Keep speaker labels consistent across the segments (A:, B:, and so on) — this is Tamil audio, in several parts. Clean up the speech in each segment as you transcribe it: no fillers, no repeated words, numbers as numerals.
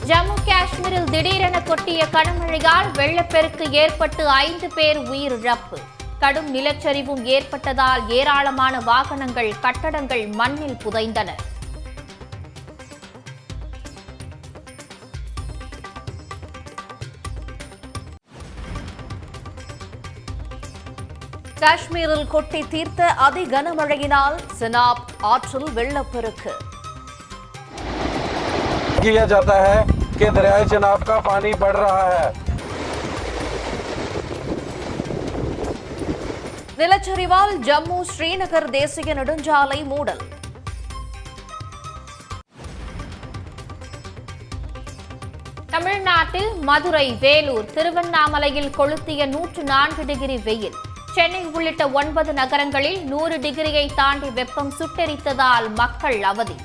A: ஜம்மு காஷ்மீரில் திடீரென கொட்டிய கனமழையால் வெள்ளப்பெருக்கு ஏற்பட்டு 5 பேர் உயிரிழப்பு. கடும் நிலச்சரிவும் ஏற்பட்டதால் ஏராளமான வாகனங்கள், கட்டடங்கள் மண்ணில் புதைந்தன. காஷ்மீரில் கொட்டி தீர்த்த அதி கனமழையினால் செனாப் ஆற்றில் வெள்ளப்பெருக்கு.
B: किया जाता है कि दरियाए चनाब का पानी बढ़ रहा है.
A: நிலச்சரிவால் ஜம்மு ஸ்ரீநகர் தேசிய நெடுஞ்சாலை மூடல். தமிழ்நாட்டில் மதுரை, வேலூர், திருவண்ணாமலையில் கொளுத்திய 104 டிகிரி வெயில். சென்னை உள்ளிட்ட 9 நகரங்களில் 100 டிகிரியை தாண்டி வெப்பம் சுட்டெரித்ததால் மக்கள் அவதி.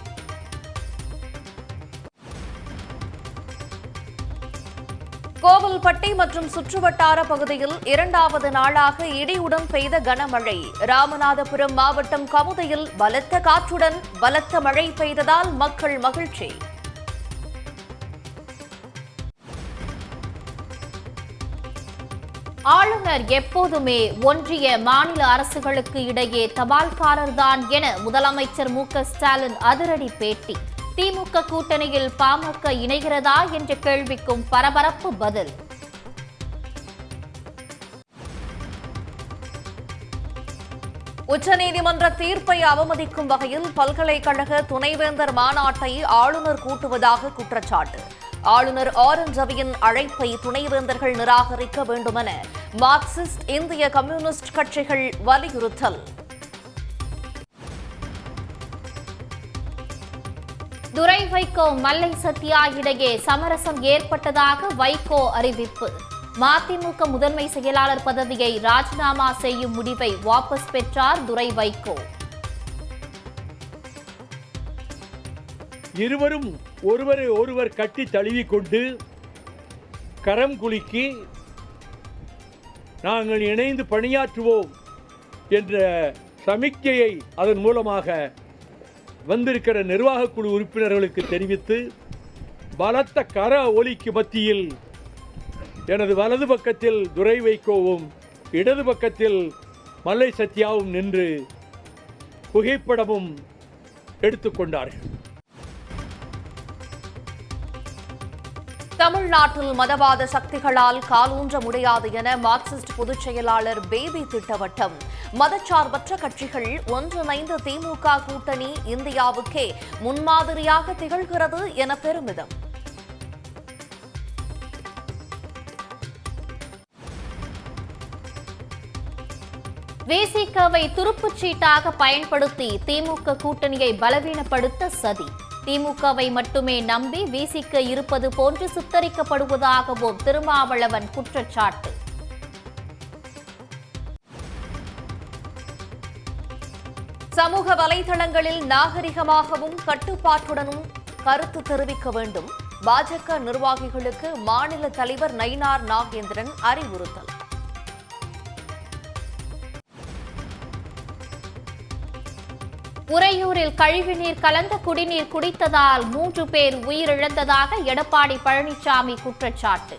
A: கோவில்பட்டி மற்றும் சுற்றுவட்டார பகுதியில் 2வது நாளாக இடியுடன் பெய்த கனமழை. ராமநாதபுரம் மாவட்டம் கமுதையில் பலத்த காற்றுடன் பலத்த மழை பெய்ததால் மக்கள் மகிழ்ச்சி. ஆளுநர் எப்போதுமே ஒன்றிய, மாநில அரசுகளுக்கு இடையே தபால்காரர்தான் என முதலமைச்சர் மு.க.ஸ்டாலின் அதிரடி பேட்டி. திமுக கூட்டணியில் பாமக இணைகிறதா என்ற கேள்விக்கும் பரபரப்பு பதில். உச்சநீதிமன்ற தீர்ப்பை அவமதிக்கும் வகையில் பல்கலைக்கழக துணைவேந்தர் மாநாட்டை ஆளுநர் கூட்டுவதாக குற்றச்சாட்டு. ஆளுநர் ஆர்.என். ரவியின் அழைப்பை துணைவேந்தர்கள் நிராகரிக்க வேண்டுமென மார்க்சிஸ்ட், இந்திய கம்யூனிஸ்ட் கட்சிகள் வலியுறுத்தல். துரை வைகோ, மல்லை சத்யா இடையே சமரசம் ஏற்பட்டதாக வைகோ அறிவிப்பு. மதிமுக முதன்மை செயலாளர் பதவியை ராஜினாமா செய்யும் முடிவை வாபஸ் பெற்றார் துரை வைகோ.
C: இருவரும் ஒருவரை ஒருவர் கட்டி தழுவிக்கொண்டு கரம் குலுக்கி நாங்கள் இணைந்து பணியாற்றுவோம் என்ற சமிக்கையை அதன் மூலமாக வந்திருக்கிற நிர்வாக குழு உறுப்பினர்களுக்கு தெரிவித்து, பலத்த கர ஒலிக்கு மத்தியில் எனது வலது பக்கத்தில் துரை வைகோவும் இடது பக்கத்தில் மல்லை சத்யாவும் நின்று புகைப்படமும் எடுத்துக்கொண்டார்கள்.
A: தமிழ்நாட்டில் மதவாத சக்திகளால் காலூன்ற முடியாது என மார்க்சிஸ்ட் பொதுச் செயலாளர் பேபி திட்டவட்டம். மதச்சார்பற்ற கட்சிகள் ஒன்றிணைந்த திமுக கூட்டணி இந்தியாவுக்கே முன்மாதிரியாக திகழ்கிறது என பெருமிதம். விசிகவை துருப்புச் சீட்டாக பயன்படுத்தி திமுக கூட்டணியை பலவீனப்படுத்த சதி. திமுகவை மட்டுமே நம்பி விசிக இருப்பது போன்று சித்தரிக்கப்படுவதாகவும் திருமாவளவன் குற்றச்சாட்டு. சமூக வலைதளங்களில் நாகரிகமாகவும் கட்டுப்பாட்டுடனும் கருத்து தெரிவிக்க வேண்டும். பாஜக நிர்வாகிகளுக்கு மாநில தலைவர் நயினார் நாகேந்திரன் அறிவுறுத்தல். உறையூரில் கழிவுநீர் கலந்த குடிநீர் குடித்ததால் 3 பேர் உயிரிழந்ததாக எடப்பாடி பழனிசாமி குற்றச்சாட்டு.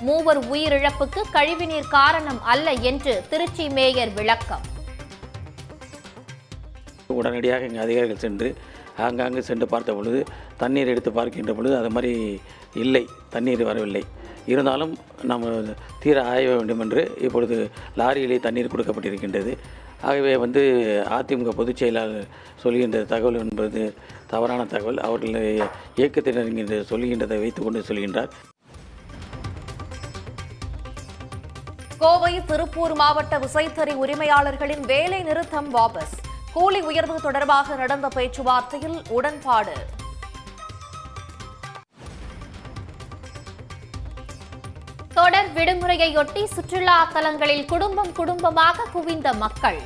A: 3 உயிரிழப்புக்கு கழிவுநீர் காரணம் அல்ல என்று திருச்சி மேயர் விளக்கம்.
D: உடனடியாக இங்கே அதிகாரிகள் சென்று ஆங்காங்கு சென்று பார்த்த பொழுது, தண்ணீர் எடுத்து பார்க்கின்ற பொழுது அது மாதிரி இல்லை, தண்ணீர் வரவில்லை. இருந்தாலும் நாம் தீர ஆய வேண்டும் என்று இப்பொழுது லாரியிலே தண்ணீர் கொடுக்கப்பட்டிருக்கின்றது. ஆகவே அதிமுக பொதுச் செயலாளர் சொல்கின்ற தகவல் என்பது தவறான தகவல். அவர்கள் இயக்கத்தினர் சொல்கின்றதை வைத்துக்கொண்டு சொல்கின்றார்.
A: கோவை, திருப்பூர் மாவட்ட விசைத்தறி உரிமையாளர்களின் வேலை நிறுத்தம் வாபஸ். கூலி உயர்வு தொடர்பாக நடந்த பேச்சுவார்த்தையில் உடன்பாடு. தொடர் விடுமுறையொட்டி சுற்றுலா தலங்களில் குடும்பமாக குவிந்த மக்கள்.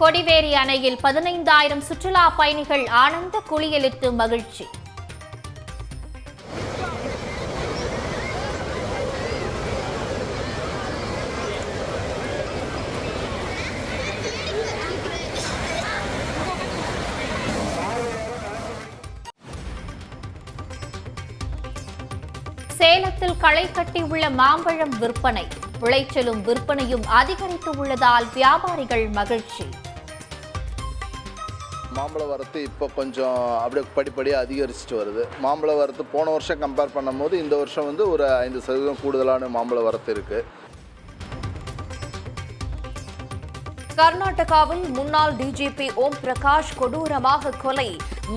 A: கொடிவேரி அணையில் 15,000 சுற்றுலா பயணிகள் ஆனந்த குளியலிட்டு மகிழ்ச்சி.
E: சேலத்தில் களை கட்டியுள்ள மாம்பழம் விற்பனை. விளைச்சலும் விற்பனையும் அதிகரித்து உள்ளதால் வியாபாரிகள் மகிழ்ச்சி.
F: மாம்பழ வரத்து இப்போ கொஞ்சம் அப்படியே படிப்படியாக அதிகரிச்சுட்டு வருது. மாம்பழ வரத்து போன வருஷம் கம்பேர் பண்ணும்போது இந்த வருஷம் வந்து ஒரு 5% கூடுதலான மாம்பழ வரத்து இருக்குது.
A: கர்நாடகாவில் முன்னாள் டிஜிபி ஓம் பிரகாஷ் கொடூரமாக கொலை.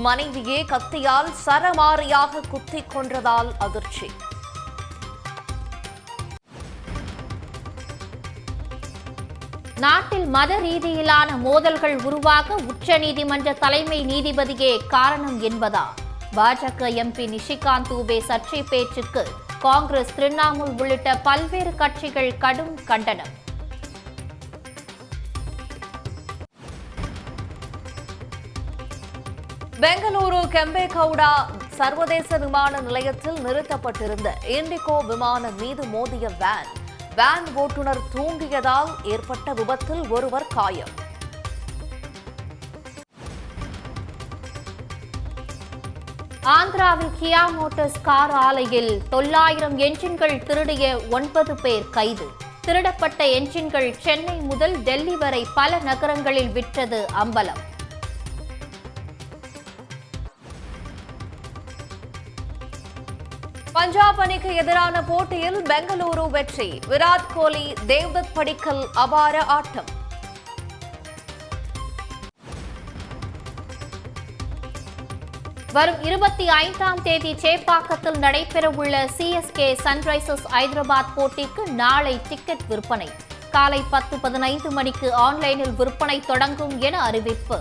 A: மனைவியே கத்தியால் சரமாரியாக குத்திக் கொன்றதால் அதிர்ச்சி.
E: நாட்டில் மத ரீதியிலான மோதல்கள் உருவாக உச்சநீதிமன்ற தலைமை நீதிபதியே காரணம் என்பதா? பாஜக எம்பி நிஷிகாந்த் தூபே சர்ச்சை பேச்சுக்கு காங்கிரஸ், திரிணாமுல் உள்ளிட்ட பல்வேறு கட்சிகள் கடும் கண்டனம்.
A: பெங்களூரு கெம்பேகவுடா சர்வதேச விமான நிலையத்தில் நிறுத்தப்பட்டிருந்த இண்டிகோ விமானம் மீது மோதிய வேன் ஓட்டுநர் தூங்கியதால் ஏற்பட்ட விபத்தில் ஒருவர் காயம்.
E: ஆந்திராவில் கியா மோட்டார்ஸ் கார் ஆலையில் 900 என்ஜின்கள் திருடிய 9 பேர் கைது. திருடப்பட்ட என்ஜின்கள் சென்னை முதல் டெல்லி வரை பல நகரங்களில் விற்றது அம்பலம்.
A: பஞ்சாப் அணிக்கு எதிரான போட்டியில் பெங்களூரு வெற்றி. விராட் கோலி, தேவ்தத் படிக்கல் அபார ஆட்டம்.
E: வரும் 25ஆம் தேதி சேப்பாக்கத்தில் நடைபெறவுள்ள CSK சன்ரைசர்ஸ் ஐதராபாத் போட்டிக்கு நாளை டிக்கெட் விற்பனை. காலை 10:15 மணிக்கு ஆன்லைனில் விற்பனை தொடங்கும் என அறிவிப்பு.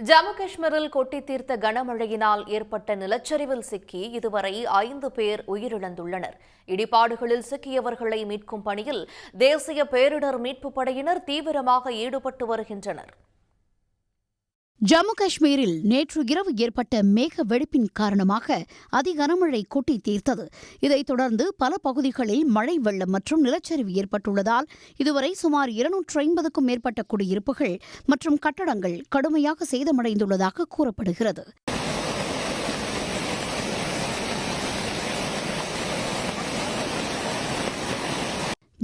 A: ஜம்மு காஷ்மீரில் கொட்டி தீர்த்த கனமழையினால் ஏற்பட்ட நிலச்சரிவில் சிக்கி இதுவரை 5 பேர் உயிரிழந்துள்ளனர். இடிபாடுகளில் சிக்கியவர்களை மீட்கும் பணியில் தேசிய பேரிடர் மீட்புப் படையினர் தீவிரமாக ஈடுபட்டு வருகின்றனர்.
G: ஜம்மு காஷ்மீரில் நேற்று இரவு ஏற்பட்ட மேக வெடிப்பின் காரணமாக அதிகனமழை கொட்டி தீர்த்தது. இதைத் தொடர்ந்து பல பகுதிகளில் மழை வெள்ளம் மற்றும் நிலச்சரிவு ஏற்பட்டுள்ளதால் இதுவரை சுமார் 250க்கும் மேற்பட்ட குடியிருப்புகள் மற்றும் கட்டடங்கள் கடுமையாக சேதமடைந்துள்ளதாக கூறப்படுகிறது.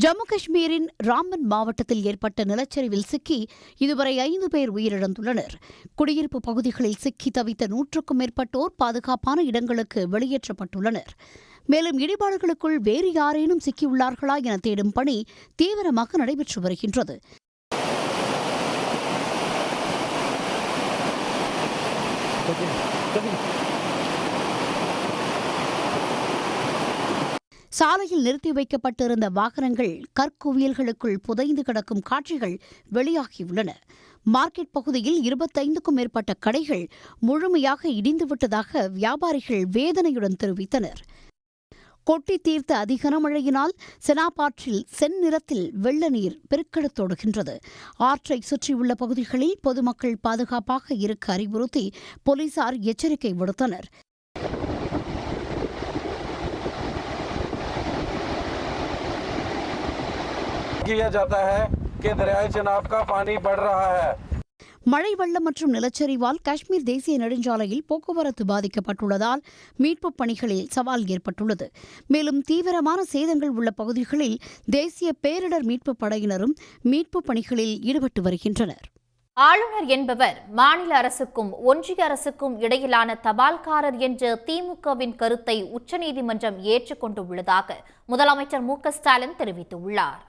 G: ஜம்மு காஷ்மீரின் ராம்பன் மாவட்டத்தில் ஏற்பட்ட நிலச்சரிவில் சிக்கி இதுவரை 5 பேர் உயிரிழந்துள்ளனர். குடியிருப்பு பகுதிகளில் சிக்கி தவித்த 100க்கும் மேற்பட்டோர் பாதுகாப்பான இடங்களுக்கு வெளியேற்றப்பட்டுள்ளனர். மேலும் இடிபாடுகளுக்குள் வேறு யாரேனும் சிக்கியுள்ளார்களா என தேடும் பணி தீவிரமாக நடைபெற்று வருகின்றது. சாலையில் நிறுத்தி வைக்கப்பட்டிருந்த வாகனங்கள் கற்குவியல்களுக்குள் புதைந்து கிடக்கும் காட்சிகள் வெளியாகியுள்ளன. மார்க்கெட் பகுதியில் 25க்கும் மேற்பட்ட கடைகள் முழுமையாக இடிந்துவிட்டதாக வியாபாரிகள் வேதனையுடன் தெரிவித்தனர். கொட்டி தீர்த்த அதிகனமழையினால் செனாபாற்றில் செந்நிறத்தில் வெள்ள நீர் பெருக்கெடுத்தோடுகின்றது. ஆற்றை சுற்றியுள்ள பகுதிகளில் பொதுமக்கள் பாதுகாப்பாக இருக்க அறிவுறுத்தி போலீசார் எச்சரிக்கை விடுத்தனர்.
B: किया जाता है कि दरियाए चिनाब का पानी बढ़ रहा है.
G: மழை வெள்ளம் மற்றும் நிலச்சரிவால் காஷ்மீர் தேசிய நெடுஞ்சாலையில் போக்குவரத்து பாதிக்கப்பட்டுள்ளதால் மீட்புப் பணிகளில் சவால் ஏற்பட்டுள்ளது. மேலும் தீவிரமான சேதங்கள் உள்ள பகுதிகளில் தேசிய பேரிடர் மீட்புப் படையினரும் மீட்புப் பணிகளில் ஈடுபட்டு வருகின்றனர்.
E: ஆளுநர் என்பவர் மாநில அரசுக்கும் ஒன்றிய அரசுக்கும் இடையிலான தபால்காரர் என்ற திமுகவின் கருத்தை உச்சநீதிமன்றம் ஏற்றுக்கொண்டுள்ளதாக முதலமைச்சர் மு.க.ஸ்டாலின் தெரிவித்துள்ளார்.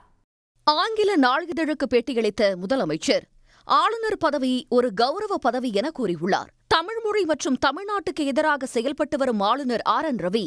H: ஆங்கில நாளிதழுக்கு பேட்டியளித்த முதலமைச்சர் ஆளுநர் பதவி ஒரு கௌரவ பதவி என கூறியுள்ளார். தமிழ் மொழி மற்றும் தமிழ்நாட்டுக்கு எதிராக செயல்பட்டு வரும் ஆளுநர் RN ரவி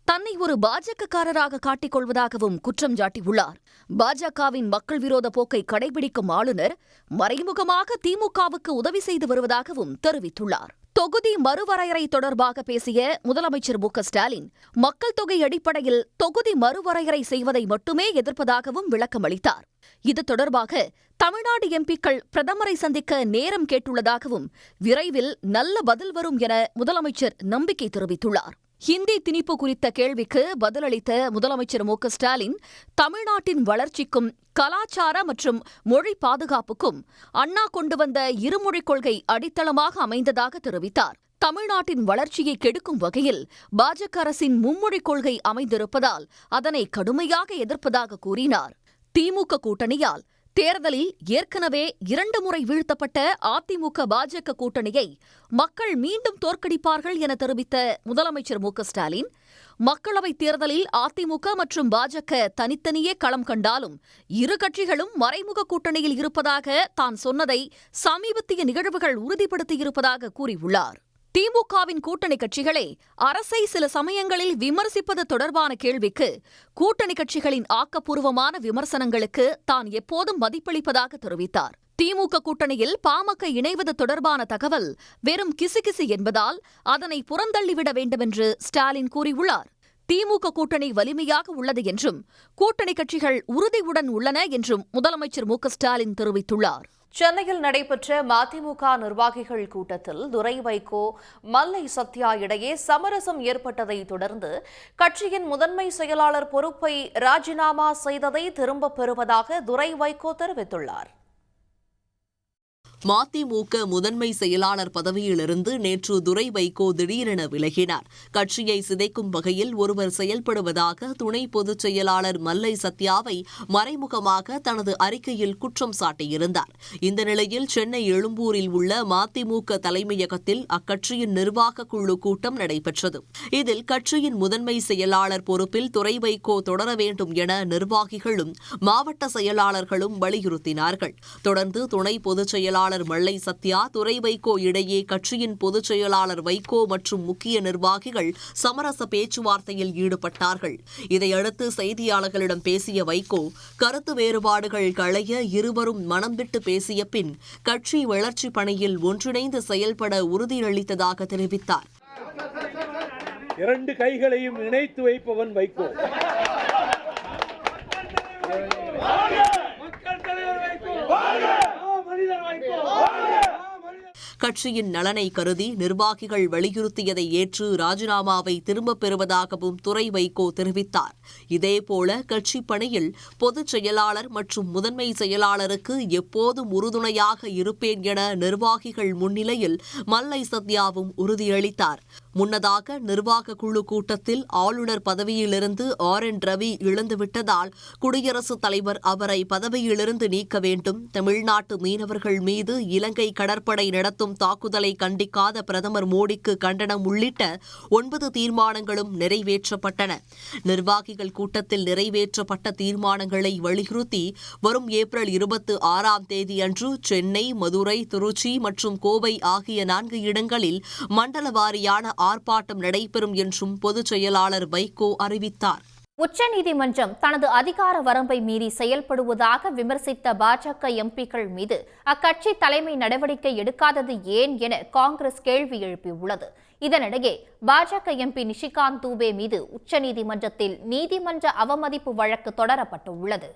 H: தன்னை ஒரு பாஜகக்காரராக காட்டிக் கொள்வதாகவும் குற்றம் சாட்டியுள்ளார். பாஜகவின் மக்கள் விரோத போக்கை கடைபிடிக்கும் ஆளுநர் மறைமுகமாக திமுகவுக்கு உதவி செய்து வருவதாகவும் தெரிவித்துள்ளார். தொகுதி மறுவரையறை தொடர்பாக பேசிய முதலமைச்சர் மு.க.ஸ்டாலின் மக்கள் தொகை அடிப்படையில் தொகுதி மறுவரையறை செய்வதை மட்டுமே எதிர்ப்பதாகவும் விளக்கமளித்தார். இது தொடர்பாக தமிழ்நாடு எம்பிக்கள் பிரதமரை சந்திக்க நேரம் கேட்டுள்ளதாகவும் விரைவில் நல்ல பதில் வரும் என முதலமைச்சர் நம்பிக்கை தெரிவித்துள்ளார். ஹிந்தி திணிப்பு குறித்த கேள்விக்கு பதிலளித்த முதலமைச்சர் மு.க.ஸ்டாலின் தமிழ்நாட்டின் வளர்ச்சிக்கும் கலாச்சார மற்றும் மொழி பாதுகாப்புக்கும் அண்ணா கொண்டு வந்த இருமொழிக் கொள்கை அடித்தளமாக அமைந்ததாக தெரிவித்தார். தமிழ்நாட்டின் வளர்ச்சியை கெடுக்கும் வகையில் பாஜக அரசின் மும்மொழிக் கொள்கை அமைந்திருப்பதால் அதனை கடுமையாக எதிர்ப்பதாக கூறினார். திமுக கூட்டணியால் தேர்தலில் ஏற்கனவே 2 முறை வீழ்த்தப்பட்ட அதிமுக பாஜக கூட்டணியை மக்கள் மீண்டும் தோற்கடிப்பார்கள் என தெரிவித்த முதலமைச்சர் மு.க.ஸ்டாலின், மக்களவைத் தேர்தலில் அதிமுக மற்றும் பாஜக தனித்தனியே களம் கண்டாலும் இரு கட்சிகளும் மறைமுக கூட்டணியில் இருப்பதாக தான் சொன்னதை சமீபத்திய நிகழ்வுகள் உறுதிப்படுத்தியிருப்பதாக கூறியுள்ளார். திமுகவின் கூட்டணி கட்சிகளே அரசை சில சமயங்களில் விமர்சிப்பது தொடர்பான கேள்விக்கு கூட்டணி கட்சிகளின் ஆக்கப்பூர்வமான விமர்சனங்களுக்கு தான் எப்போதும் மதிப்பளிப்பதாக தெரிவித்தார். திமுக கூட்டணியில் பாமக இணைவது தொடர்பான தகவல் வெறும் கிசுகிசு என்பதால் அதனை புறந்தள்ளிவிட வேண்டுமென்று ஸ்டாலின் கூறியுள்ளார். திமுக கூட்டணி வலிமையாக உள்ளது என்றும் கூட்டணி கட்சிகள் உறுதியுடன் உள்ளன என்றும் முதலமைச்சர் மு.க.ஸ்டாலின் தெரிவித்துள்ளார்.
A: சென்னையில் நடைபெற்ற மதிமுக நிர்வாகிகள் கூட்டத்தில் துரை வைகோ, மல்லை சத்யா இடையே சமரசம் ஏற்பட்டதை தொடர்ந்து கட்சியின் முதன்மை செயலாளர் பொறுப்பை ராஜினாமா செய்ததை திரும்பப் பெறுவதாக துரை வைகோ தெரிவித்துள்ளார்.
I: மதிமுக முதன்மை செயலாளர் பதவியிலிருந்து நேற்று துரை வைகோ திடீரென விலகினார். கட்சியை சிதைக்கும் வகையில் ஒருவர் செயல்படுவதாக துணை பொதுச் செயலாளர் மல்லை சத்யாவை மறைமுகமாக தனது அறிக்கையில் குற்றம் சாட்டியிருந்தார். இந்த நிலையில் சென்னை எழும்பூரில் உள்ள மதிமுக தலைமையகத்தில் அக்கட்சியின் நிர்வாக குழு கூட்டம் நடைபெற்றது. இதில் கட்சியின் முதன்மை செயலாளர் பொறுப்பில் துரை வைகோ தொடர வேண்டும் என நிர்வாகிகளும் மாவட்ட செயலாளர்களும் வலியுறுத்தினார்கள். தொடர்ந்து துணை பொதுச் செயலாளர் மல்லை சத்யா, துரை வைகோ இடையே கட்சியின் பொதுச் செயலாளர் வைகோ மற்றும் முக்கிய நிர்வாகிகள் சமரச பேச்சுவார்த்தையில் ஈடுபட்டார்கள். இதையடுத்து செய்தியாளர்களிடம் பேசிய வைகோ, கருத்து வேறுபாடுகள் களைய இருவரும் மனம் விட்டு பேசிய பின் கட்சி வளர்ச்சி பணியில் ஒன்றிணைந்து செயல்பட உறுதியளித்ததாக தெரிவித்தார்.
C: 2 கைகளையும் இணைத்து வைப்பவன் வைகோ.
I: கட்சியின் நலனை கருதி நிர்வாகிகள் வலியுறுத்தியதை ஏற்று ராஜினாமாவை திரும்பப் பெறுவதாகவும் துரை வைகோ தெரிவித்தார். இதேபோல கட்சி பணியில் பொதுச் செயலாளர் மற்றும் முதன்மை செயலாளருக்கு எப்போதும் உறுதுணையாக இருப்பேன் என நிர்வாகிகள் முன்னிலையில் மல்லை சத்யாவும் உறுதியளித்தார். முன்னதாக நிர்வாக குழு கூட்டத்தில் ஆளுநர் பதவியிலிருந்து RN ரவி இழந்துவிட்டதால் குடியரசுத் தலைவர் அவரை பதவியிலிருந்து நீக்க வேண்டும், தமிழ்நாட்டு மீனவர்கள் மீது இலங்கை கடற்படை நடத்தும் தாக்குதலை கண்டிக்காத பிரதமர் மோடிக்கு கண்டனம் உள்ளிட்ட 9 தீர்மானங்களும் நிறைவேற்றப்பட்டன. நிர்வாகிகள் கூட்டத்தில் நிறைவேற்றப்பட்ட தீர்மானங்களை வலியுறுத்தி வரும் ஏப்ரல் 26ஆம் தேதியன்று சென்னை, மதுரை, திருச்சி மற்றும் கோவை ஆகிய 4 இடங்களில் மண்டல வாரியான ஆர்ப்பாட்டம் நடைபெறும் என்றும் பொதுச் செயலாளர் வைகோ அறிவித்தார்.
E: உச்சநீதிமன்றம் தனது அதிகார வரம்பை மீறி செயல்படுவதாக விமர்சித்த பாஜக எம்பிக்கள் மீது அக்கட்சி தலைமை நடவடிக்கை எடுக்காதது ஏன் என காங்கிரஸ் கேள்வி எழுப்பியுள்ளது. இதனிடையே பாஜக எம்பி நிஷிகாந்த் தூபே மீது உச்சநீதிமன்றத்தில் நீதிமன்ற அவமதிப்பு வழக்கு தொடரப்பட்டுள்ளது.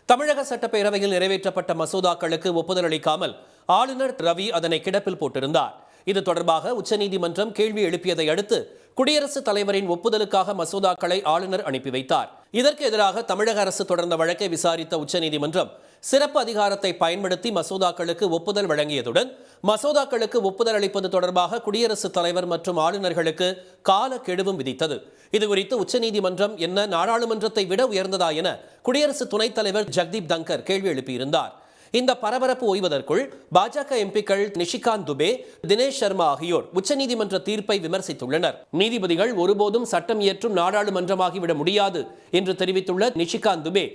J: தமிழக சட்டப்பேரவையில் நிறைவேற்றப்பட்ட மசோதாக்களுக்கு ஒப்புதல் அளிக்காமல் ஆளுநர் ரவி அதனை கிடப்பில் போட்டிருந்தார். இது தொடர்பாக உச்சநீதிமன்றம் கேள்வி எழுப்பியதை அடுத்து குடியரசுத் தலைவரின் ஒப்புதலுக்காக மசோதாக்களை ஆளுநர் அனுப்பி வைத்தார். இதற்கு எதிராக தமிழக அரசு தொடர்ந்த வழக்கை விசாரித்த உச்சநீதிமன்றம் சிறப்பு அதிகாரத்தை பயன்படுத்தி மசோதாக்களுக்கு ஒப்புதல் வழங்கியதுடன் மசோதாக்களுக்கு ஒப்புதல் அளிப்பது தொடர்பாக குடியரசுத் தலைவர் மற்றும் ஆளுநர்களுக்கு காலக்கெடுவும் விதித்தது. இதுகுறித்து உச்சநீதிமன்றம் என்ன நாடாளுமன்றத்தை விட உயர்ந்ததா என குடியரசு துணைத் தலைவர் ஜெகதீப் தங்கர் கேள்வி எழுப்பியிருந்தார். இந்த பரபரப்பு ஓய்வதற்குள் பாஜக எம்பிக்கள் நிஷிகாந்த் துபே, தினேஷ் சர்மா ஆகியோர் உச்சநீதிமன்ற தீர்ப்பை விமர்சித்துள்ளனர். நீதிபதிகள் ஒருபோதும் சட்டம் இயற்றும் நாடாளுமன்றமாகிவிட முடியாது என்று தெரிவித்துள்ள நிஷிகாந்த் துபே,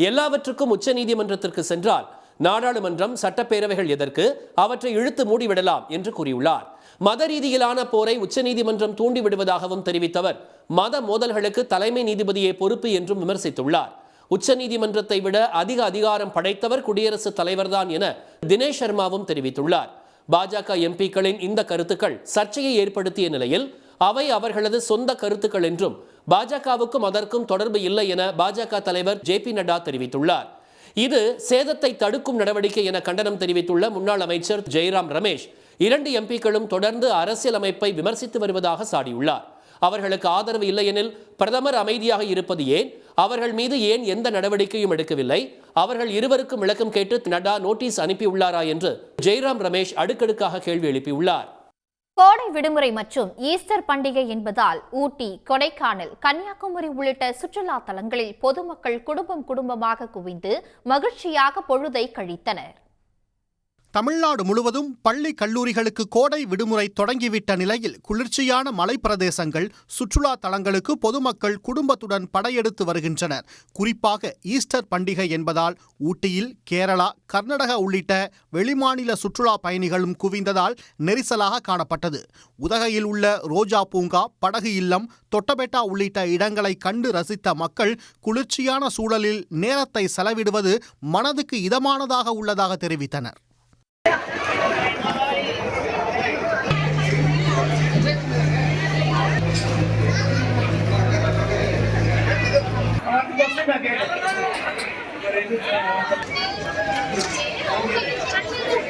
J: எல்லாவற்றுக்கும் உச்சநீதிமன்றத்திற்கு சென்றால் நாடாளுமன்றம், சட்டப்பேரவைகள் எதற்கு, அவற்றை இழுத்து மூடிவிடலாம் என்று கூறியுள்ளார். மத ரீதியிலான போரை உச்சநீதிமன்றம் தூண்டிவிடுவதாகவும் தெரிவித்தவர் மத மோதல்களுக்கு தலைமை நீதிபதியே பொறுப்பு என்றும் விமர்சித்துள்ளார். உச்சநீதிமன்றத்தை விட அதிக அதிகாரம் படைத்தவர் குடியரசுத் தலைவர்தான் என தினேஷ் சர்மாவும் தெரிவித்துள்ளார். பாஜக எம்பிக்களின் இந்த கருத்துக்கள் சர்ச்சையை ஏற்படுத்திய நிலையில் அவை அவர்களது சொந்த கருத்துக்கள் என்றும் பாஜகவுக்கும் அதற்கும் தொடர்பு இல்லை என பாஜக தலைவர் JP நட்டா தெரிவித்துள்ளார். இது சேதத்தை தடுக்கும் நடவடிக்கை என கண்டனம் தெரிவித்துள்ள முன்னாள் அமைச்சர் ஜெய்ராம் ரமேஷ் 2 எம்பிக்களும் தொடர்ந்து அரசியல் அமைப்பை விமர்சித்து வருவதாக சாடியுள்ளார். அவர்களுக்கு ஆதரவு இல்லையெனில் பிரதமர் அமைதியாக இருப்பது ஏன், அவர்கள் மீது ஏன் எந்த நடவடிக்கையும் எடுக்கவில்லை, அவர்கள் இருவருக்கும் விளக்கம் கேட்டு நட்டா நோட்டீஸ் அனுப்பியுள்ளாரா என்று ஜெய்ராம் ரமேஷ் அடுக்கடுக்காக கேள்வி எழுப்பியுள்ளார்.
E: கோடை விடுமுறை மற்றும் ஈஸ்டர் பண்டிகை என்பதால் ஊட்டி, கொடைக்கானல், கன்னியாகுமரி உள்ளிட்ட சுற்றுலா தலங்களில் பொதுமக்கள் குடும்பமாக குவிந்து மகிழ்ச்சியாக பொழுதை கழித்தனர்.
K: தமிழ்நாடு முழுவதும் பள்ளி கல்லூரிகளுக்கு கோடை விடுமுறை தொடங்கிவிட்ட நிலையில் குளிர்ச்சியான மலைப்பிரதேசங்கள், சுற்றுலா தலங்களுக்கு பொதுமக்கள் குடும்பத்துடன் படையெடுத்து வருகின்றனர். குறிப்பாக ஈஸ்டர் பண்டிகை என்பதால் ஊட்டியில் கேரளா, கர்நாடகா உள்ளிட்ட வெளிமாநில சுற்றுலா பயணிகளும் குவிந்ததால் நெரிசலாக காணப்பட்டது. உதகையில் உள்ள ரோஜா பூங்கா, படகு இல்லம், தொட்டபெட்டா உள்ளிட்ட இடங்களை கண்டு ரசித்த மக்கள் குளிர்ச்சியான சூழலில் நேரத்தை செலவிடுவது மனதுக்கு இதமானதாக உள்ளதாக தெரிவித்தனர்.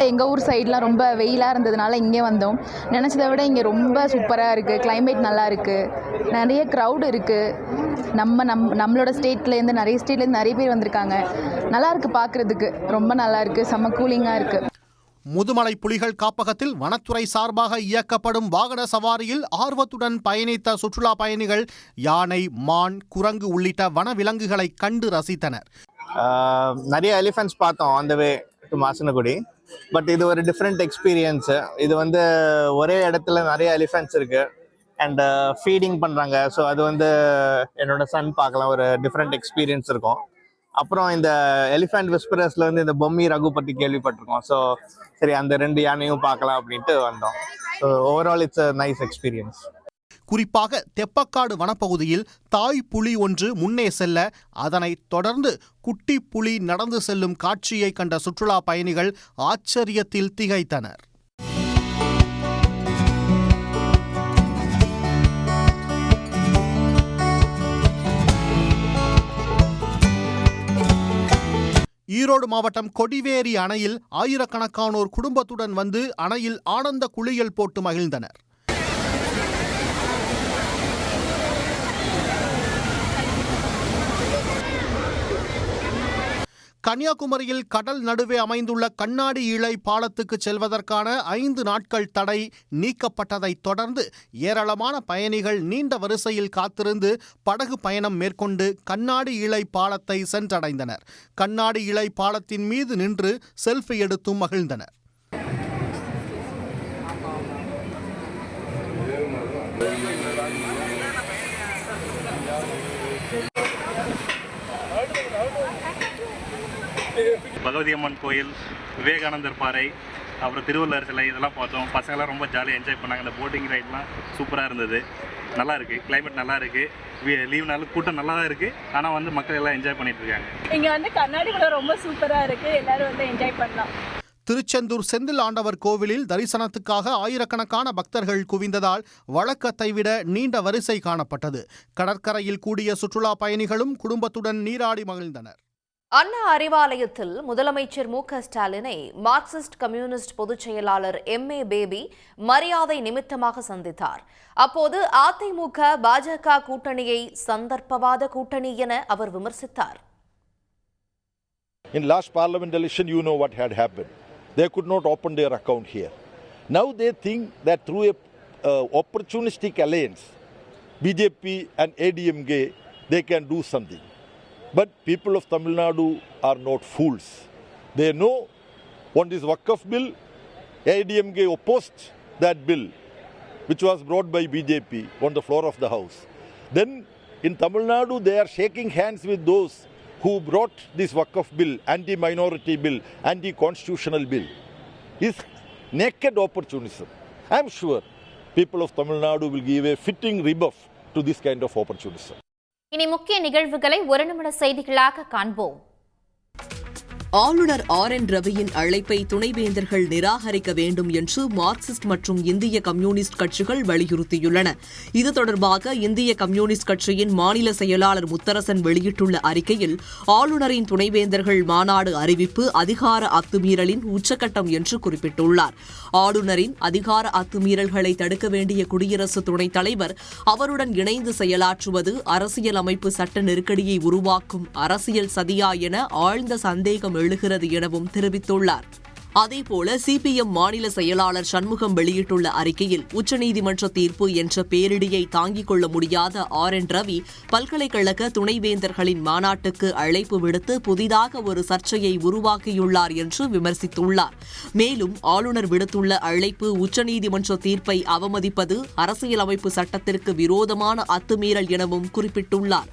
L: எங்கள் ஊர் சைட்லாம் ரொம்ப வெயிலாக இருந்ததுனால இங்கே வந்தோம். நினச்சதை விட இங்கே ரொம்ப சூப்பராக இருக்குது. கிளைமேட் நல்லா இருக்குது, நிறைய க்ரௌடு இருக்குது. நம்மளோட ஸ்டேட்லேருந்து நிறைய பேர் வந்திருக்காங்க. நல்லா இருக்குது, பார்க்குறதுக்கு ரொம்ப நல்லா இருக்குது, செம்ம கூலிங்காக இருக்குது.
K: முதுமலை புலிகள் காப்பகத்தில் வனத்துறை சார்பாக இயக்கப்படும் வாகன சவாரியில் ஆர்வத்துடன் பயணித்த சுற்றுலா பயணிகள் யானை, மான், குரங்கு உள்ளிட்ட வனவிலங்குகளை கண்டு ரசித்தனர்.
M: நிறைய எலிஃபென்ட்ஸ் பார்த்தோம் அந்த வே டு மாசனகுடி. பட் இது ஒரு டிஃப்ரெண்ட் எக்ஸ்பீரியன்ஸு. இது ஒரே இடத்துல நிறைய எலிஃபென்ட்ஸ் இருக்கு அண்ட் ஃபீடிங் பண்ணுறாங்க. ஸோ அது என்னோட சன் பார்க்கலாம், ஒரு டிஃப்ரெண்ட் எக்ஸ்பீரியன்ஸ் இருக்கும். அப்புறம் இந்த எலிஃபென்ட் விஸ்பரர்ஸ்ல இந்த பொம்மி ரகு பற்றி கேள்விப்பட்டிருக்கோம். ஸோ சரி, அந்த 2 யானையும் பார்க்கலாம் அப்படின்ட்டு வந்தோம். So overall it's a nice experience.
K: குறிப்பாக தெப்பக்காடு வனப்பகுதியில் தாய் புலி ஒன்று முன்னே செல்ல, அதனைத் தொடர்ந்து குட்டி புலி நடந்து செல்லும் காட்சியை கண்ட சுற்றுலா பயணிகள் ஆச்சரியத்தில் திகைத்தனர். ஈரோடு மாவட்டம் கொடிவேரி அணையில் ஆயிரக்கணக்கானோர் குடும்பத்துடன் வந்து அணையில் ஆனந்த குளியல் போட்டு மகிழ்ந்தனர். கன்னியாகுமரியில் கடல் நடுவே அமைந்துள்ள கண்ணாடி இழை பாலத்துக்கு செல்வதற்கான 5 நாட்கள் தடை நீக்கப்பட்டதைத் தொடர்ந்து ஏராளமான பயணிகள் நீண்ட வரிசையில் காத்திருந்து படகு பயணம் மேற்கொண்டு கண்ணாடி இழை பாலத்தை சென்றடைந்தனர். கண்ணாடி இழை பாலத்தின் மீது நின்று செல்ஃபி எடுத்தும் மகிழ்ந்தனர்.
N: பகவதி அம்மன் கோயில், விவேகானந்தர் பாறை, அப்புறம் திருவள்ளுவர் சிலை, இதெல்லாம் பார்த்தோம். பசங்களாம் ரொம்ப ஜாலியாக என்ஜாய் பண்ணாங்க. அந்த போட்டிங் ரைட்லாம் சூப்பராக இருந்தது. நல்லா இருக்குது, கிளைமேட் நல்லா இருக்குது. லீவ்னாலும் கூட்டம் நல்லா தான் இருக்குது. ஆனால் மக்கள் எல்லாம் என்ஜாய் பண்ணிட்டு இருக்காங்க.
O: இங்கே கண்ணாடி கூட ரொம்ப சூப்பராக இருக்குது. எல்லாரும் என்ஜாய் பண்ணலாம்.
K: திருச்செந்தூர் செந்தில் ஆண்டவர் கோவிலில் தரிசனத்துக்காக ஆயிரக்கணக்கான பக்தர்கள் குவிந்ததால் வழக்கத்தை விட நீண்ட வரிசை காணப்பட்டது. கடற்கரையில் கூடிய சுற்றுலா பயணிகளும் குடும்பத்துடன் நீராடி மகிழ்ந்தனர்.
A: அண்ணா அறிவாலயத்தில் முதலமைச்சர் மு.க.ஸ்டாலினை மார்க்சிஸ்ட் கம்யூனிஸ்ட் பொதுச் செயலாளர் M.A. பேபி மரியாதை நிமித்தமாக சந்தித்தார். அப்போது அதிமுக பாஜக கூட்டணியை சந்தர்ப்பவாத கூட்டணி என அவர் விமர்சித்தார்.
P: In last parliament election, you know what had happened. They could not open their account here. Now they think that through a opportunistic alliance, BJP and ADMK, they can do something. But people of Tamil Nadu are not fools. They know on this Waqf bill, ADMK opposed that bill, which was brought by BJP on the floor of the house. Then in Tamil Nadu, they are shaking hands with those who brought this Waqf bill, anti-minority bill, anti-constitutional bill. Is naked opportunism. I am sure people of Tamil Nadu will give a fitting rebuff to this kind of opportunism.
E: இனி முக்கிய நிகழ்வுகளை ஒரு நிமிட செய்திகளாக காண்போம்.
I: ஆளுநர் R.N. ரவியின் அழைப்பை துணைவேந்தர்கள் நிராகரிக்க வேண்டும் என்று மார்க்சிஸ்ட் மற்றும் இந்திய கம்யூனிஸ்ட் கட்சிகள் வலியுறுத்தியுள்ளன. இது தொடர்பாக இந்திய கம்யூனிஸ்ட் கட்சியின் மாநில செயலாளர் முத்தரசன் வெளியிட்டுள்ள அறிக்கையில், ஆளுநரின் துணைவேந்தர்கள் மாநாடு அறிவிப்பு அதிகார அத்துமீறலின் உச்சக்கட்டம் என்று குறிப்பிட்டுள்ளார். ஆளுநரின் அதிகார அத்துமீறல்களை தடுக்க வேண்டிய குடியரசு துணைத் தலைவர் அவருடன் இணைந்து செயலாற்றுவது அரசியல் அமைப்பு சட்ட நெருக்கடியை உருவாக்கும் அரசியல் சதியா என ஆழ்ந்த சந்தேகம் எழுகிறது எனவும் தெரிவித்துள்ளார். அதேபோல சிபிஎம் மாநில செயலாளர் சண்முகம் வெளியிட்டுள்ள அறிக்கையில் உச்சநீதிமன்ற தீர்ப்பு என்ற பேரிடியை தாங்கிக் கொள்ள முடியாத RN ரவி பல்கலைக்கழக துணைவேந்தர்களின் மாநாட்டுக்கு அழைப்பு விடுத்து புதிதாக ஒரு சர்ச்சையை உருவாக்கியுள்ளார் என்று விமர்சித்துள்ளார். மேலும் ஆளுநர் விடுத்துள்ள அழைப்பு உச்சநீதிமன்ற தீர்ப்பை அவமதிப்பது, அரசியலமைப்பு சட்டத்திற்கு விரோதமான அத்துமீறல் எனவும் குறிப்பிட்டுள்ளார்.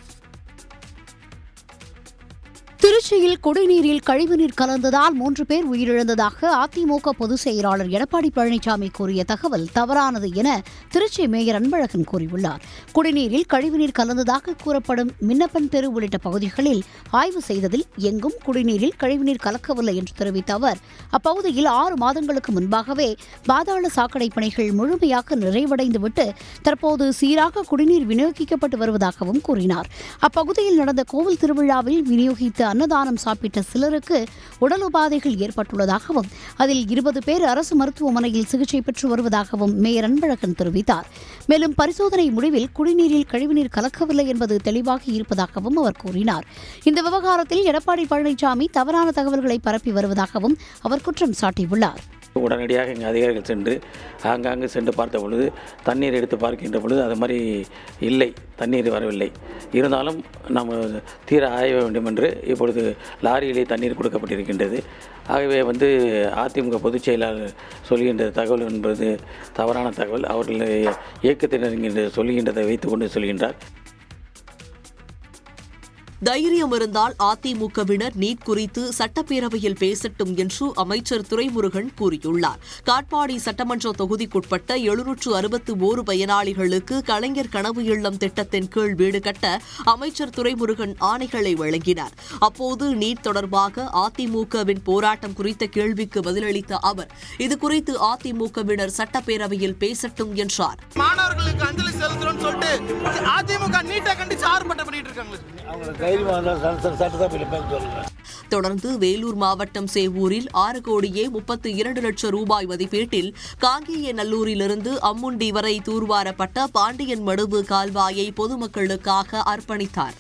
G: திருச்சியில் குடிநீரில் கழிவுநீர் கலந்ததால் 3 பேர் உயிரிழந்ததாக அதிமுக பொதுச் செயலாளர் எடப்பாடி பழனிசாமி கூறிய தகவல் தவறானது என திருச்சி மேயர் அன்பழகன் கூறியுள்ளார். குடிநீரில் கழிவுநீர் கலந்ததாக கூறப்படும் மின்னப்பன் தெரு உள்ளிட்ட பகுதிகளில் ஆய்வு செய்ததில் எங்கும் குடிநீரில் கழிவுநீர் கலக்கவில்லை என்று தெரிவித்த அவர், அப்பகுதியில் 6 மாதங்களுக்கு முன்பாகவே பாதாள சாக்கடை பணிகள் முழுமையாக நிறைவடைந்துவிட்டு தற்போது சீராக குடிநீர் விநியோகிக்கப்பட்டு வருவதாகவும் கூறினார். அப்பகுதியில் நடந்த கோவில் திருவிழாவில் விநியோகித்த அன்னதானம் சாப்பிட்ட சிலருக்கு உடல் உபாதைகள் ஏற்பட்டுள்ளதாகவும் அதில் 20 பேர் அரசு மருத்துவமனையில் சிகிச்சை பெற்று வருவதாகவும் மேயர் அன்பழகன் தெரிவித்தார். மேலும் பரிசோதனை முடிவில் குடிநீரில் கழிவுநீர் கலக்கவில்லை என்பது தெளிவாகி இருப்பதாகவும் அவர் கூறினார். இந்த விவகாரத்தில் எடப்பாடி பழனிசாமி தவறான தகவல்களை பரப்பி வருவதாகவும் அவர் குற்றம் சாட்டியுள்ளார்.
D: உடனடியாக இங்கே அதிகாரிகள் சென்று ஆங்காங்கு சென்று பார்த்த பொழுது, தண்ணீர் எடுத்து பார்க்கின்ற பொழுது அது மாதிரி இல்லை, தண்ணீர் வரவில்லை. இருந்தாலும் நாம் தீர ஆய்வு வேண்டும் என்று இப்பொழுது லாரியிலே தண்ணீர் கொடுக்கப்பட்டிருக்கின்றது. ஆகவே அதிமுக பொதுச் செயலாளர் சொல்கின்ற தகவல் என்பது தவறான தகவல். அவர்கள் இயக்கத்தினர் சொல்கின்றதை வைத்துக்கொண்டு சொல்கின்றார்.
I: தைரியம் இருந்தால் அதிமுகவினர் நீட் குறித்து சட்டப்பேரவையில் பேசட்டும் என்று அமைச்சர் துரைமுருகன் கூறியுள்ளார். காட்பாடி சட்டமன்ற தொகுதிக்குட்பட்ட 761 பயனாளிகளுக்கு கலைஞர் கனவு இல்லம் திட்டத்தின் கீழ் வீடு கட்ட அமைச்சர் துரைமுருகன் ஆணைகளை வழங்கினார். அப்போது நீட் தொடர்பாக அதிமுகவின் போராட்டம் குறித்த கேள்விக்கு பதிலளித்த அவர், இதுகுறித்து அதிமுகவினர் சட்டப்பேரவையில் பேசட்டும் என்றார்.
Q: மாணவர்களுக்கு அஞ்சலி செலுத்துறோம் சொல்லிட்டு அதிமுக நீட்டை கண்டிச்சு ஆர்ப்பாட்டம் பண்ணிட்டு இருக்காங்க.
I: தொடர்ந்து வேலூர் மாவட்டம் சேவூரில் 6,32 லட்சம் ரூபாய் மதிப்பீட்டில் காங்கேயநல்லூரிலிருந்து அம்முண்டி வரை தூர்வாரப்பட்ட பாண்டியன் மடுவு கால்வாயை பொதுமக்களுக்காக அர்ப்பணித்தார்.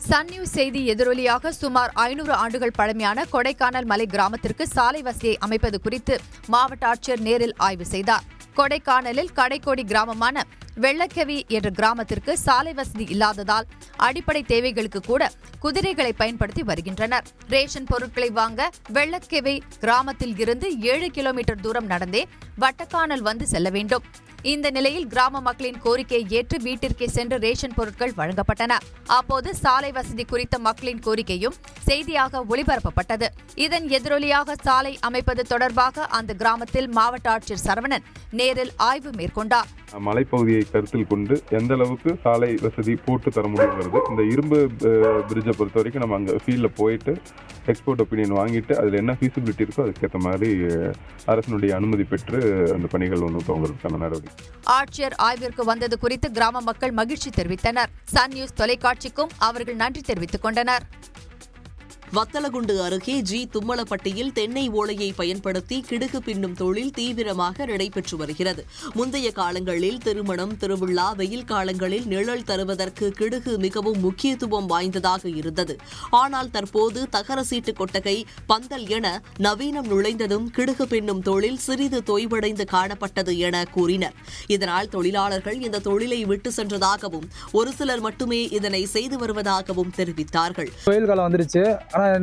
R: சன் நியூஸ் செய்தி எதிரொலியாக சுமார் 500 ஆண்டுகள் பழமையான கொடைக்கானல் மலை கிராமத்திற்கு சாலை வசதியை அமைப்பது குறித்து மாவட்ட ஆட்சியர் நேரில் ஆய்வு செய்தார். கொடைக்கானலில் கடைக்கோடி கிராமமான வெள்ளக்கவி என்ற கிராமத்திற்கு சாலை வசதி இல்லாததால் அடிப்படை தேவைகளுக்கு கூட குதிரைகளை பயன்படுத்தி வருகின்றனர். ரேஷன் பொருட்களை வாங்க வெள்ளக்கவி கிராமத்தில் இருந்து 7 கிலோமீட்டர் தூரம் நடந்தே வட்டக்கானல் வந்து செல்ல வேண்டும். இந்த நிலையில் கிராம மக்களின் கோரிக்கையை ஏற்று வீட்டிற்கே சென்று ரேஷன் பொருட்கள் வழங்கப்பட்டன. அப்போது சாலை வசதி குறித்த மக்களின் கோரிக்கையும் செய்தியாக ஒளிபரப்பப்பட்டது. இதன் எதிரொலியாக சாலை அமைப்பது தொடர்பாக அந்த கிராமத்தில் மாவட்ட ஆட்சியர் சரவணன் நேரில் ஆய்வு மேற்கொண்டார்.
S: மலைப்பகுதியை கருத்தில் கொண்டு எந்த அளவுக்கு சாலை வசதி போட்டு தர முடியுங்கிறது, இந்த இரும்பு பிரிட்ஜை பொறுத்த வரைக்கும் நம்ம அங்கே ஃபீல்டில் போயிட்டு எக்ஸ்போர்ட் ஒப்பீனியன் வாங்கிட்டு அதில் என்ன ஃபீசிபிலிட்டி இருக்கோ அதுக்கேற்ற மாதிரி அரசினுடைய அனுமதி பெற்று அந்த பணிகள் துவங்குறதுக்கான நடவடிக்கை.
R: ஆட்சியர் ஆய்விற்கு வந்தது குறித்து கிராம மக்கள் மகிழ்ச்சி தெரிவித்தனர். சன் நியூஸ் தொலைக்காட்சிக்கும் அவர்கள் நன்றி தெரிவித்துக் கொண்டனர்.
I: வத்தலகுண்டு அருகே தும்மலப்பட்டியில் தென்னை ஓலையை பயன்படுத்தி கிடுகு பின்னும் தொழில் தீவிரமாக நடைபெற்று வருகிறது. முந்தைய காலங்களில் திருமணம், திருவிழா, வெயில் காலங்களில் நிழல் தருவதற்கு கிடுகு மிகவும் முக்கியத்துவம் வாய்ந்ததாக இருந்தது. ஆனால் தற்போது தகர சீட்டு கொட்டகை, பந்தல் என நவீனம் நுழைந்ததும் கிடுகு பின்னும் தொழில் சிறிது தொய்வடைந்து காணப்பட்டது என கூறினர். இதனால் தொழிலாளர்கள் இந்த தொழிலை விட்டு சென்றதாகவும் ஒரு சிலர் மட்டுமே இதனை செய்து வருவதாகவும் தெரிவித்தார்கள்.
T: வெயில் காலம் வந்துருச்சு,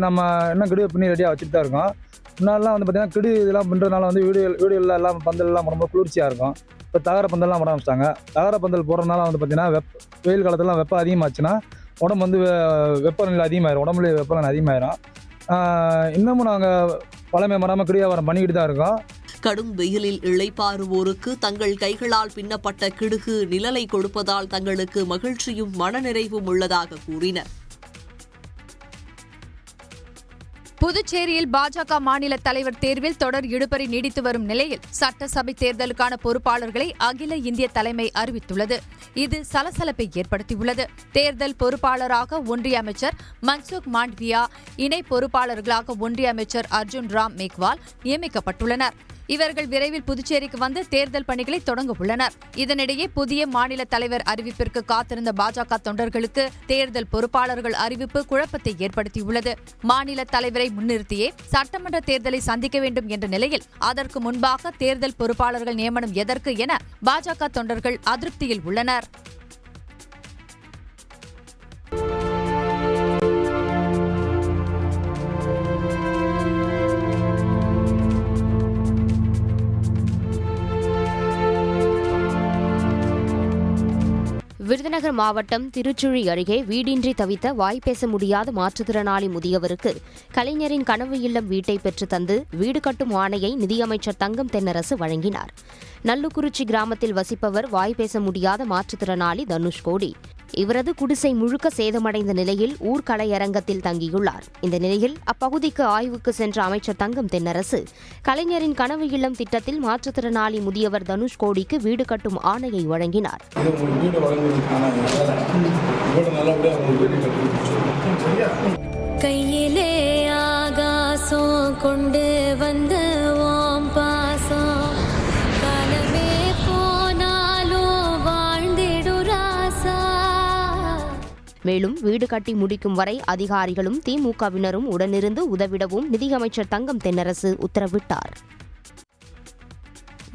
T: நம்ம என்ன கிடு பண்ணி ரெடியாக வச்சுட்டு தான் இருக்கோம். முன்னாடிலாம் பார்த்தீங்கன்னா கிடு இதெல்லாம் பண்ணுறதுனால வீடுகளில் எல்லாம் பந்தல்லாம் ரொம்ப குளிர்ச்சியாக இருக்கும். இப்போ தகர பந்தல்லாம் போட ஆரம்பிச்சிட்டாங்க. தகர பந்தல் போடுறதுனால பார்த்தீங்கன்னா வெயில் காலத்துலாம் வெப்பம் அதிகமாச்சுன்னா உடம்பு வெப்பநிலை அதிகமாயிரும், உடம்புல வெப்பநிலை அதிகமாயிரும். இன்னமும் நாங்கள் பழமை மராமல் கிடு வியாபாரம் பண்ணிக்கிட்டு தான் இருக்கோம்.
I: கடும் வெயிலில் இளைப்பாறுவோருக்கு தங்கள் கைகளால் பின்னப்பட்ட கிடுகு நிழலை கொடுப்பதால் தங்களுக்கு மகிழ்ச்சியும் மனநிறைவும் உள்ளதாக கூறினர்.
R: புதுச்சேரியில் பாஜக மாநில தலைவர் தேர்வில் தொடர் இழுபறி நீடித்து வரும் நிலையில் சட்டசபை தேர்தலுக்கான பொறுப்பாளர்களை அகில இந்திய தலைமை அறிவித்துள்ளது. இது சலசலப்பை ஏற்படுத்தியுள்ளது. தேர்தல் பொறுப்பாளராக ஒன்றிய அமைச்சர் மன்சுக் மாண்டவியா, இணை பொறுப்பாளர்களாக ஒன்றிய அமைச்சர் அர்ஜுன் ராம் மேக்வால் நியமிக்கப்பட்டுள்ளனர். இவர்கள் விரைவில் புதுச்சேரிக்கு வந்து தேர்தல் பணிகளை தொடங்க உள்ளனர். இதனிடையே புதிய மாநில தலைவர் அறிவிப்பிற்கு காத்திருந்த பாஜக தொண்டர்களுக்கு தேர்தல் பொறுப்பாளர்கள் அறிவிப்பு குழப்பத்தை ஏற்படுத்தியுள்ளது. மாநில தலைவரை முன்னிறுத்தியே சட்டமன்ற தேர்தலை சந்திக்க வேண்டும் என்ற நிலையில் அதற்கு முன்பாக தேர்தல் பொறுப்பாளர்கள் நியமனம் எதற்கு என பாஜக தொண்டர்கள் அதிருப்தியில் உள்ளனர்.
U: விருதுநகர் மாவட்டம் திருச்சுழி அருகே வீடின்றி தவித்த வாய்ப்பேச முடியாத மாற்றுத்திறனாளி முதியவருக்கு கலைஞரின் கனவு இல்லம் வீட்டை பெற்று தந்து வீடு கட்டும் ஆணையை நிதியமைச்சர் தங்கம் தென்னரசு வழங்கினார். நல்லுக்குறிச்சி கிராமத்தில் வசிப்பவர் வாய்ப்பேச முடியாத மாற்றுத்திறனாளி தனுஷ்கோடி. இவரது குடிசை முழுக்க சேதமடைந்த நிலையில் ஊர்கலையரங்கத்தில் தங்கியுள்ளார். இந்த நிலையில் அப்பகுதிக்கு ஆய்வுக்கு சென்ற அமைச்சர் தங்கம் தென்னரசு கலைஞரின் கனவு இல்லம் திட்டத்தில் மாற்றுத்திறனாளி முதியவர் தனுஷ்கோடிக்கு வீடு கட்டும் ஆணையை வழங்கினார்.
V: கையிலே ஆகாசம் கொண்டு வந்த ஓம் பாசம் காலமே போனாலும் வாழ்ந்திடுராசா.
U: மேலும் வீடு கட்டி முடிக்கும் வரை அதிகாரிகளும் திமுகவினரும் உடனிருந்து உதவிடவும் நிதியமைச்சர் தங்கம் தென்னரசு உத்தரவிட்டார்.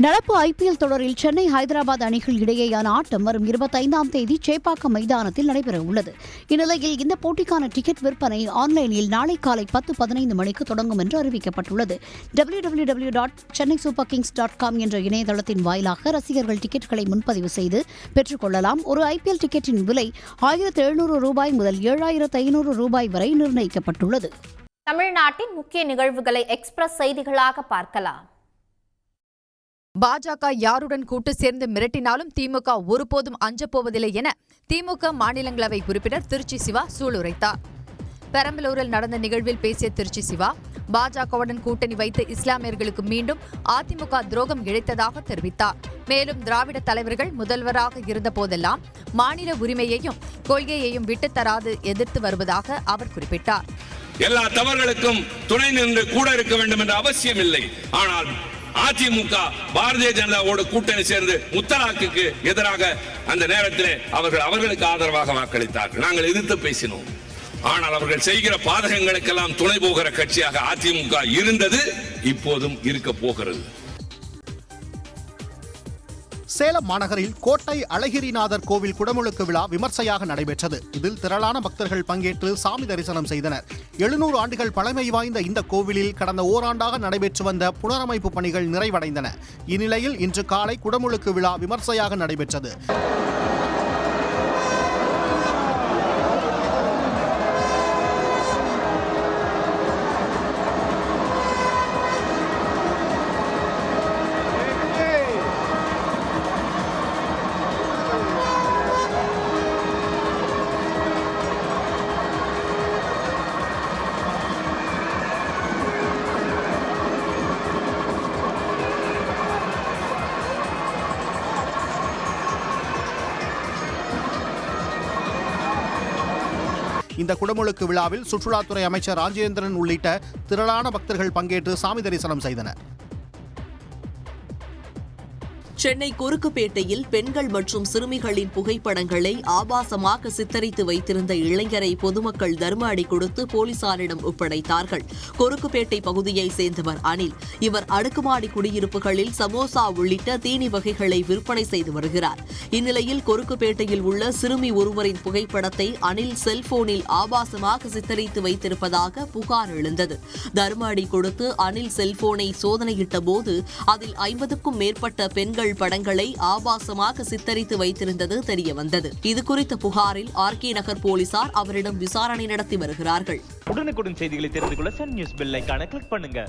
G: நடப்பு ஐபிஎல் தொடரில் சென்னை ஹைதராபாத் அணிகள் இடையேயான ஆட்டம் வரும் 25ஆம் தேதி சேப்பாக்கம் மைதானத்தில் நடைபெறவுள்ளது. இந்நிலையில் இந்த போட்டிக்கான டிக்கெட் விற்பனை ஆன்லைனில் நாளை காலை 10:15 மணிக்கு தொடங்கும் என்று அறிவிக்கப்பட்டுள்ளது. www.chennai-superkings.com என்ற இணையதளத்தின் வாயிலாக ரசிகர்கள் டிக்கெட்டுகளை முன்பதிவு செய்து பெற்றுக் கொள்ளலாம். ஒரு ஐபிஎல் டிக்கெட்டின் விலை ₹1,700 முதல் ₹7,500 வரை நிர்ணயிக்கப்பட்டுள்ளது.
E: தமிழ்நாட்டின் முக்கிய நிகழ்வுகளை எக்ஸ்பிரஸ் செய்திகளாக பார்க்கலாம்.
R: பாஜக யாருடன் கூட்டு சேர்ந்து மிரட்டினாலும் திமுக ஒருபோதும் அஞ்சப்போவதில்லை என திமுக மாநிலங்களவை உறுப்பினர் திருச்சி சிவா சூளுரைத்தார். பெரம்பலூரில் நடந்த நிகழ்வில் பேசிய திருச்சி சிவா, பாஜகவுடன் கூட்டணி வைத்து இஸ்லாமியர்களுக்கு மீண்டும் அதிமுக துரோகம் இழைத்ததாக தெரிவித்தார். மேலும் திராவிட தலைவர்கள் முதல்வராக இருந்த போதெல்லாம் மாநில உரிமையையும் கொள்கையையும் விட்டுத்தராது எதிர்த்து வருவதாக அவர் குறிப்பிட்டார்.
W: எல்லா தவறுகளுக்கும் துணை நின்று கூட இருக்க வேண்டும் என்ற அவசியம் இல்லை. ஆனால் அதிமுக பாரதிய ஜனதாவோடு கூட்டணி சேர்ந்து முத்தலாக்குக்கு எதிராக அந்த நேரத்தில் அவர்களுக்கு ஆதரவாக வாக்களித்தார்கள். நாங்கள் எதிர்த்து பேசினோம். ஆனால் அவர்கள் செய்கிற பாதகங்களுக்கெல்லாம் துணை போகிற கட்சியாக அதிமுக இருந்தது, இப்போதும் இருக்க போகிறது.
K: சேலம் மாநகரில் கோட்டை அழகிரிநாதர் கோவில் குடமுழுக்கு விழா விமர்சையாக நடைபெற்றது. இதில் திரளான பக்தர்கள் பங்கேற்று சாமி தரிசனம் செய்தனர். 700 ஆண்டுகள் பழமை வாய்ந்த இந்த கோவிலில் கடந்த ஓராண்டாக நடைபெற்று வந்த புனரமைப்பு பணிகள் நிறைவடைந்தன. இந்நிலையில் இன்று காலை குடமுழுக்கு விழா விமர்சையாக நடைபெற்றது. இந்த குடமுழுக்கு விழாவில் சுற்றுலாத்துறை அமைச்சர் ராஜேந்திரன் உள்ளிட்ட திரளான பக்தர்கள் பங்கேற்று சாமி தரிசனம் செய்தனர்.
I: சென்னை கொருக்குப்பேட்டையில் பெண்கள் மற்றும் சிறுமிகளின் புகைப்படங்களை ஆபாசமாக சித்தரித்து வைத்திருந்த இளைஞரை பொதுமக்கள் தர்ம அடி கொடுத்து போலீசாரிடம் ஒப்படைத்தார்கள். கொருக்குப்பேட்டை பகுதியைச் சேர்ந்தவர் அனில். இவர் அடுக்குமாடி குடியிருப்புகளில் சமோசா உள்ளிட்ட தீனி வகைகளை விற்பனை செய்து வருகிறார். இந்நிலையில் கொருக்குப்பேட்டையில் உள்ள சிறுமி ஒருவரின் புகைப்படத்தை அனில் செல்போனில் ஆபாசமாக சித்தரித்து வைத்திருப்பதாக புகார் எழுந்தது. தர்ம அடி கொடுத்து அனில் செல்போனை சோதனையிட்ட போது அதில் 50க்கும் மேற்பட்ட பெண்கள் படங்களை ஆபாசமாக சித்தரித்து வைத்திருந்தது தெரியவந்தது. இதுகுறித்த புகாரில் ஆர்கே நகர் போலீசார் அவரிடம் விசாரணை நடத்தி வருகிறார்கள்.
X: உடனுக்குடன் செய்திகளை தெரிந்து கொள்ள சன் நியூஸ் பெல் ஐகானை கிளிக் பண்ணுங்க.